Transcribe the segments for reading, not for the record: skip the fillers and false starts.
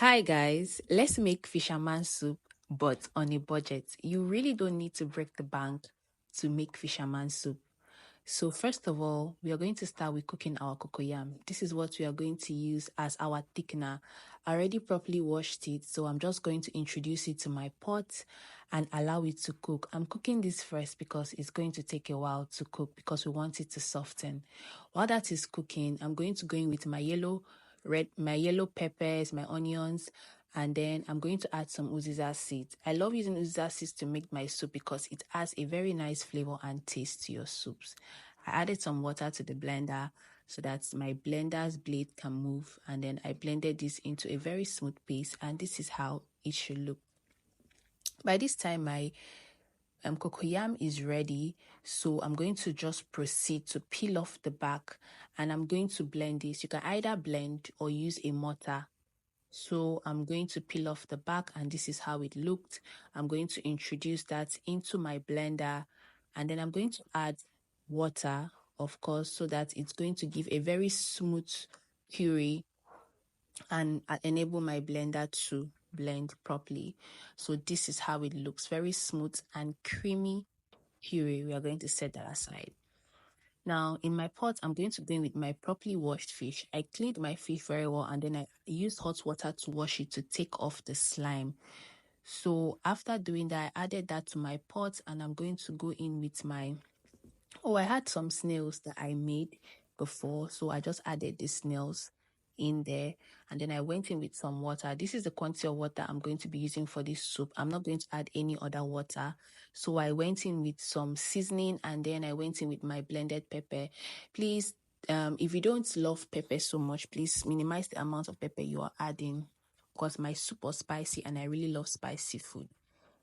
Hi guys, let's make fisherman soup but on a budget. You really don't need to break the bank to make fisherman soup. So first of all, we are going to start with cooking our cocoyam. This is what we are going to use as our thickener. I already properly washed it, so I'm just going to introduce it to my pot and allow it to cook. I'm cooking this first because it's going to take a while to cook because we want it to soften. While that is cooking, I'm going to go in with my yellow peppers, my onions, and then I'm going to add some Uziza seeds. I love using Uziza seeds to make my soup because it adds a very nice flavor and taste to your soups. I added some water to the blender so that my blender's blade can move, and then I blended this into a very smooth paste, and this is how it should look. By this time, my cocoyam is ready, so I'm going to just proceed to peel off the back, and I'm going to blend this. You can either blend or use a mortar. So I'm going to peel off the back, and this is how it looked. I'm going to introduce that into my blender, and then I'm going to add water, of course, so that it's going to give a very smooth puree and enable my blender to blend properly. So this is how it looks, very smooth and creamy puree. We are going to set that aside. Now, in my pot, I'm going to go in with my properly washed fish. I cleaned my fish very well, and then I used hot water to wash it to take off the slime. So after doing that, I added that to my pot, and I'm going to go in with my... Oh, I had some snails that I made before, so I just added the snails in there, and then I went in with some water. This is the quantity of water I'm going to be using for this soup. I'm not going to add any other water. So I went in with some seasoning, and then I went in with my blended pepper. Please, if you don't love pepper so much, please minimize the amount of pepper you are adding, because my soup was spicy and I really love spicy food.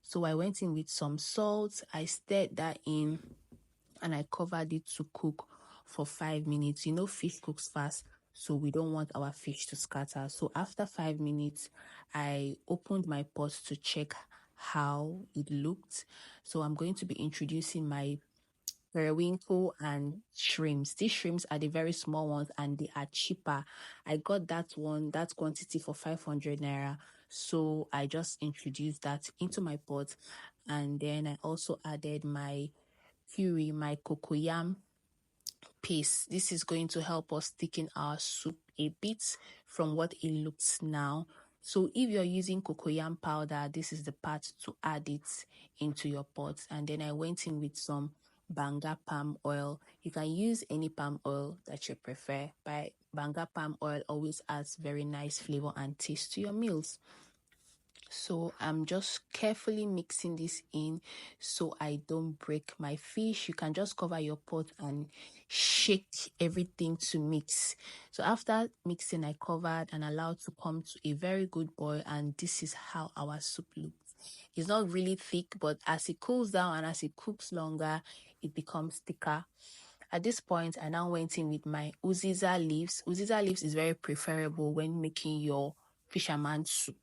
So I went in with some salt. I stirred that in, and I covered it to cook for 5 minutes. You know, fish cooks fast, so we don't want our fish to scatter. So after 5 minutes, I opened my pot to check how it looked. So I'm going to be introducing my periwinkle and shrimps. These shrimps are the very small ones, and they are cheaper. I got that quantity for 500 naira. So I just introduced that into my pot, and then I also added my my cocoyam paste. This is going to help us thicken our soup a bit from what it looks now. So if you're using cocoyam powder, this is the part to add it into your pot. And then I went in with some banga palm oil. You can use any palm oil that you prefer, but banga palm oil always adds very nice flavor and taste to your meals. So I'm just carefully mixing this in so I don't break my fish. You can just cover your pot and shake everything to mix. So after mixing, I covered and allowed to come to a very good boil, and this is how our soup looks. It's not really thick, but as it cools down and as it cooks longer, it becomes thicker. At this point, I now went in with my Uziza leaves. Uziza leaves is very preferable when making your fisherman soup.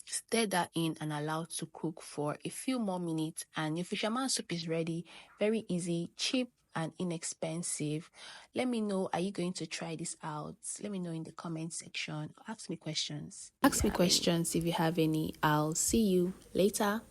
Stir that in and allow to cook for a few more minutes, and your fisherman soup is ready. Very easy, cheap, and inexpensive. Let me know, are you going to try this out? Let me know in the comment section. Ask me questions if you have any. I'll see you later.